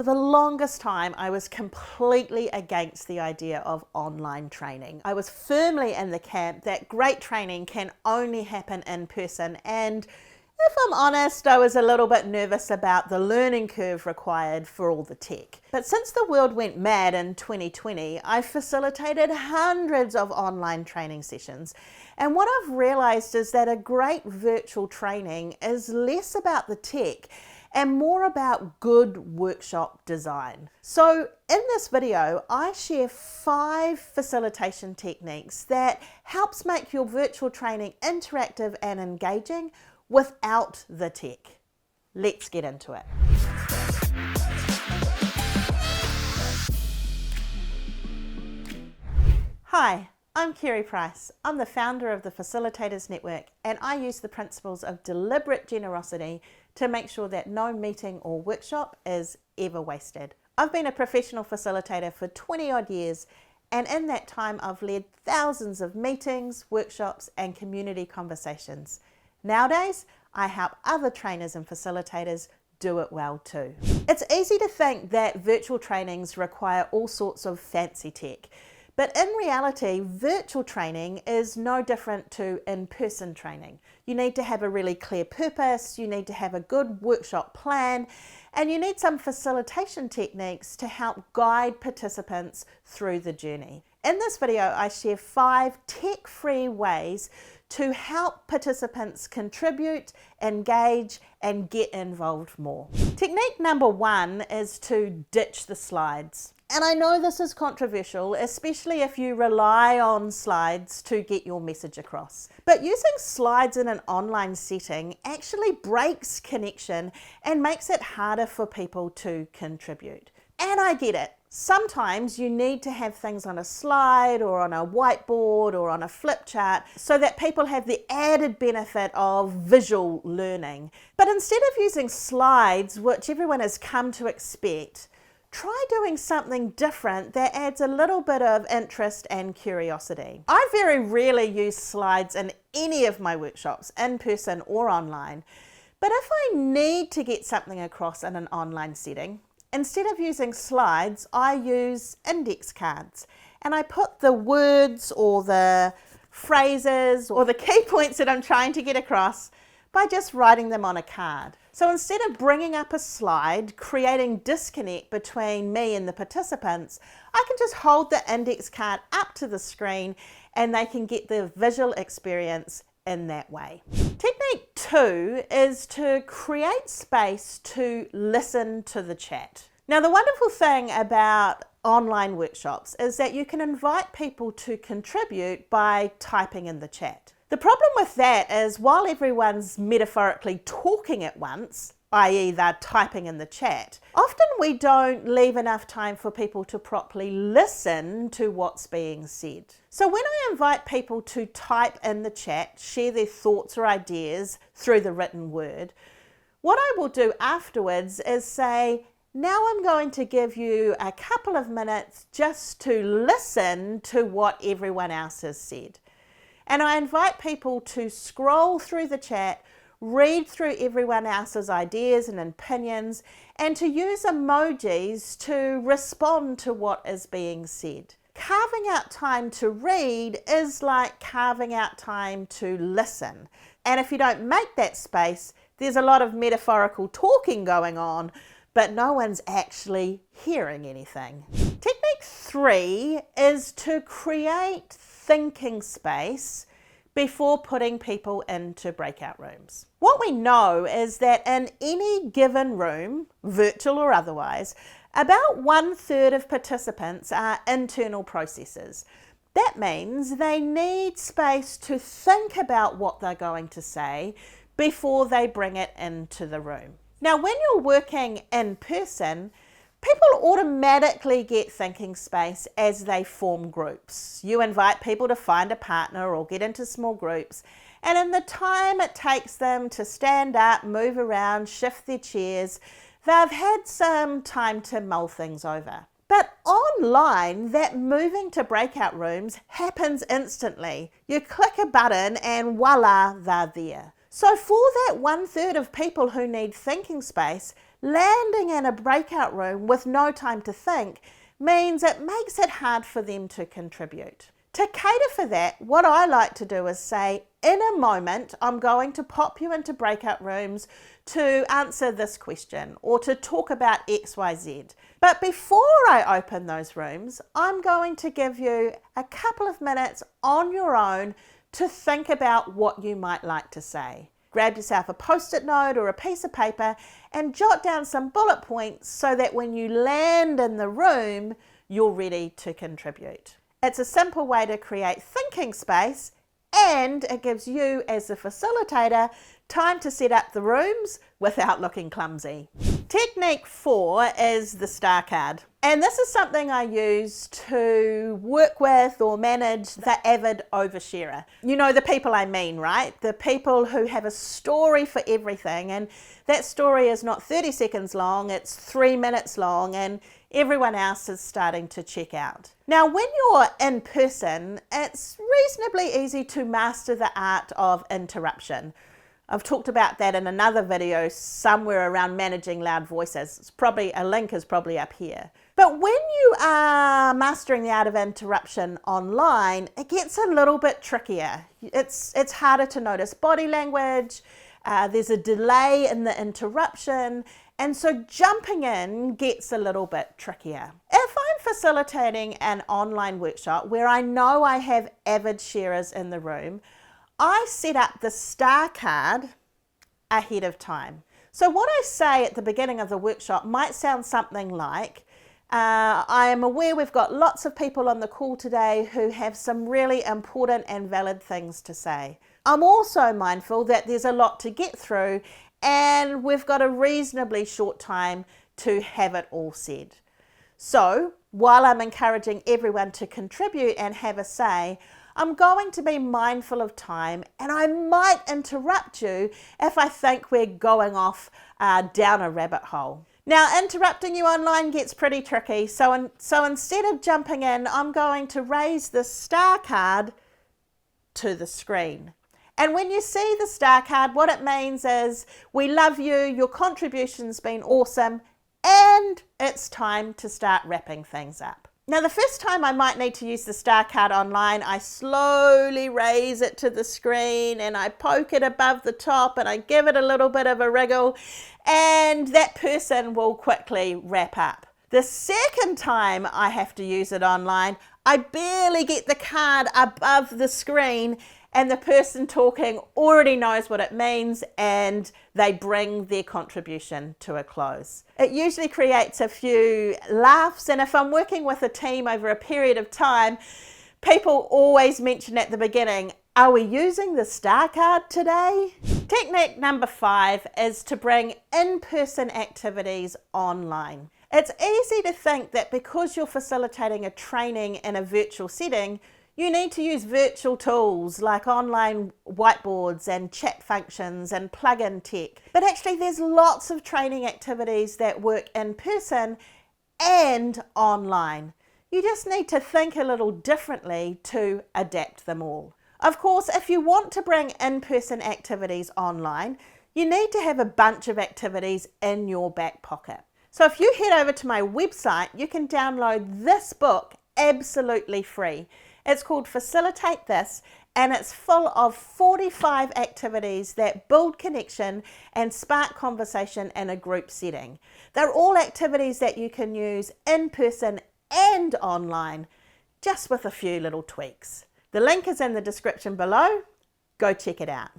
For the longest time, I was completely against the idea of online training. I was firmly in the camp that great training can only happen in person, and if I'm honest, I was a little bit nervous about the learning curve required for all the tech. But since the world went mad in 2020, I've facilitated hundreds of online training sessions. And what I've realized is that a great virtual training is less about the tech and more about good workshop design. So in this video, I share 5 facilitation techniques that helps make your virtual training interactive and engaging without the tech. Let's get into it. Hi, I'm Kerry Price. I'm the founder of the Facilitators Network, and I use the principles of deliberate generosity to make sure that no meeting or workshop is ever wasted. I've been a professional facilitator for 20 odd years, and in that time I've led thousands of meetings, workshops, and community conversations. Nowadays, I help other trainers and facilitators do it well too. It's easy to think that virtual trainings require all sorts of fancy tech, but in reality, virtual training is no different to in-person training. You need to have a really clear purpose, you need to have a good workshop plan, and you need some facilitation techniques to help guide participants through the journey. In this video, I share 5 tech-free ways to help participants contribute, engage, and get involved more. Technique number 1 is to ditch the slides. And I know this is controversial, especially if you rely on slides to get your message across. But using slides in an online setting actually breaks connection and makes it harder for people to contribute. And I get it. Sometimes you need to have things on a slide or on a whiteboard or on a flip chart so that people have the added benefit of visual learning. But instead of using slides, which everyone has come to expect, try doing something different that adds a little bit of interest and curiosity. I very rarely use slides in any of my workshops, in person or online. But if I need to get something across in an online setting, instead of using slides, I use index cards, and I put the words or the phrases or the key points that I'm trying to get across by just writing them on a card. So instead of bringing up a slide, creating disconnect between me and the participants, I can just hold the index card up to the screen and they can get the visual experience in that way. Technique 2 is to create space to listen to the chat. Now, the wonderful thing about online workshops is that you can invite people to contribute by typing in the chat. The problem with that is while everyone's metaphorically talking at once, i.e. they're typing in the chat, often we don't leave enough time for people to properly listen to what's being said. So when I invite people to type in the chat, share their thoughts or ideas through the written word, what I will do afterwards is say, now I'm going to give you a couple of minutes just to listen to what everyone else has said. And I invite people to scroll through the chat, read through everyone else's ideas and opinions, and to use emojis to respond to what is being said. Carving out time to read is like carving out time to listen. And if you don't make that space, there's a lot of metaphorical talking going on, but no one's actually hearing anything. Technique 3 is to create thinking space before putting people into breakout rooms. What we know is that in any given room, virtual or otherwise, about 1/3 of participants are internal processors. That means they need space to think about what they're going to say before they bring it into the room. Now, when you're working in person, people automatically get thinking space as they form groups. You invite people to find a partner or get into small groups, and in the time it takes them to stand up, move around, shift their chairs, they've had some time to mull things over. But online, that moving to breakout rooms happens instantly. You click a button and voila, they're there. So for that 1/3 of people who need thinking space, landing in a breakout room with no time to think means it makes it hard for them to contribute. To cater for that, what I like to do is say, in a moment, I'm going to pop you into breakout rooms to answer this question or to talk about XYZ. But before I open those rooms, I'm going to give you a couple of minutes on your own to think about what you might like to say. Grab yourself a post-it note or a piece of paper and jot down some bullet points so that when you land in the room, you're ready to contribute. It's a simple way to create thinking space, and it gives you as the facilitator time to set up the rooms without looking clumsy. Technique 4 is the star card. And this is something I use to work with or manage the avid oversharer. You know the people I mean, right? The people who have a story for everything, and that story is not 30 seconds long, it's 3 minutes long, and everyone else is starting to check out. Now, when you're in person, it's reasonably easy to master the art of interruption. I've talked about that in another video somewhere around managing loud voices. It's probably, a link is probably up here. But when you are mastering the art of interruption online, it gets a little bit trickier. It's harder to notice body language, there's a delay in the interruption, and so jumping in gets a little bit trickier. If I'm facilitating an online workshop where I know I have avid sharers in the room, I set up the star card ahead of time. So what I say at the beginning of the workshop might sound something like, I am aware we've got lots of people on the call today who have some really important and valid things to say. I'm also mindful that there's a lot to get through and we've got a reasonably short time to have it all said. So while I'm encouraging everyone to contribute and have a say, I'm going to be mindful of time, and I might interrupt you if I think we're going off down a rabbit hole. Now, interrupting you online gets pretty tricky, so instead of jumping in, I'm going to raise the star card to the screen. And when you see the star card, what it means is, we love you, your contribution's been awesome, and it's time to start wrapping things up. Now, the first time I might need to use the star card online, I slowly raise it to the screen and I poke it above the top and I give it a little bit of a wriggle, and that person will quickly wrap up. The second time I have to use it online, I barely get the card above the screen and the person talking already knows what it means and they bring their contribution to a close. It usually creates a few laughs, and if I'm working with a team over a period of time, people always mention at the beginning, are we using the star card today? Technique number 5 is to bring in-person activities online. It's easy to think that because you're facilitating a training in a virtual setting, you need to use virtual tools like online whiteboards and chat functions and plug-in tech. But actually there's lots of training activities that work in person and online. You just need to think a little differently to adapt them all. Of course, if you want to bring in-person activities online, you need to have a bunch of activities in your back pocket. So if you head over to my website, you can download this book absolutely free. It's called Facilitate This, and it's full of 45 activities that build connection and spark conversation in a group setting. They're all activities that you can use in person and online, just with a few little tweaks. The link is in the description below. Go check it out.